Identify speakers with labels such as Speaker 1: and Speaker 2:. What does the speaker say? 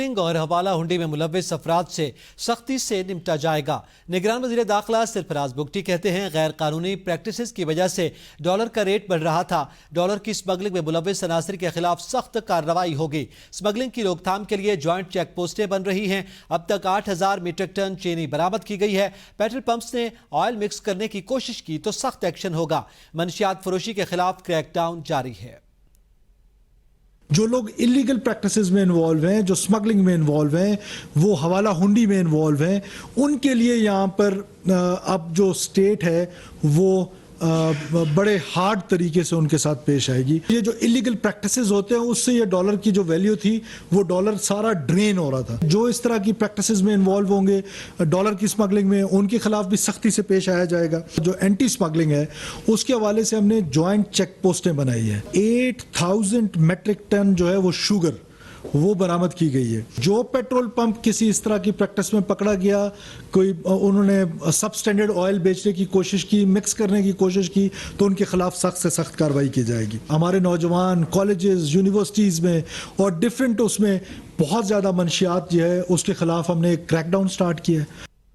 Speaker 1: اور حوالہ ہنڈی میں ملوث افراد سے سختی سے نمٹا جائے گا۔ نگران وزیر داخلہ سرفراز بگٹی کہتے ہیں غیر قانونی پریکٹسز کی وجہ سے ڈالر کا ریٹ بڑھ رہا تھا۔ ڈالر کی سمگلنگ میں ملوث عناصر کے خلاف سخت کارروائی ہوگی۔ سمگلنگ کی روک تھام کے لیے جوائنٹ چیک پوسٹیں بن رہی ہیں۔ اب تک 8,000 میٹرک ٹن چینی برآمد کی گئی ہے۔ پیٹرول پمپس نے آئل مکس کرنے کی کوشش کی تو سخت ایکشن ہوگا۔ منشیات فروشی کے خلاف کریک ڈاؤن جاری ہے۔
Speaker 2: جو لوگ انلیگل پریکٹسز میں انوالو ہیں، جو سمگلنگ میں انوالو ہیں، وہ حوالہ ہنڈی میں انوالو ہیں، ان کے لیے یہاں پر اب جو سٹیٹ ہے وہ بڑے ہارڈ طریقے سے ان کے ساتھ پیش آئے گی۔ یہ جو انلیگل پریکٹسز ہوتے ہیں اس سے یہ ڈالر کی جو ویلیو تھی وہ ڈالر سارا ڈرین ہو رہا تھا۔ جو اس طرح کی پریکٹسز میں انوالو ہوں گے ڈالر کی سمگلنگ میں، ان کے خلاف بھی سختی سے پیش آیا جائے گا۔ جو اینٹی سمگلنگ ہے اس کے حوالے سے ہم نے جوائنٹ چیک پوسٹیں بنائی ہیں۔ 8,000 میٹرک ٹن جو ہے وہ شوگر وہ برآمد کی گئی ہے۔ جو پیٹرول پمپ کسی اس طرح کی پریکٹس میں پکڑا گیا، کوئی انہوں نے سب سٹینڈرڈ آئل بیچنے کی کوشش کی، مکس کرنے کی کوشش کی، تو ان کے خلاف سخت سے سخت کارروائی کی جائے گی۔ ہمارے نوجوان کالجز، یونیورسٹیز میں اور ڈیفرنٹ اس میں بہت زیادہ منشیات جو ہے اس کے خلاف ہم نے ایک کریک ڈاؤن سٹارٹ کیا ہے۔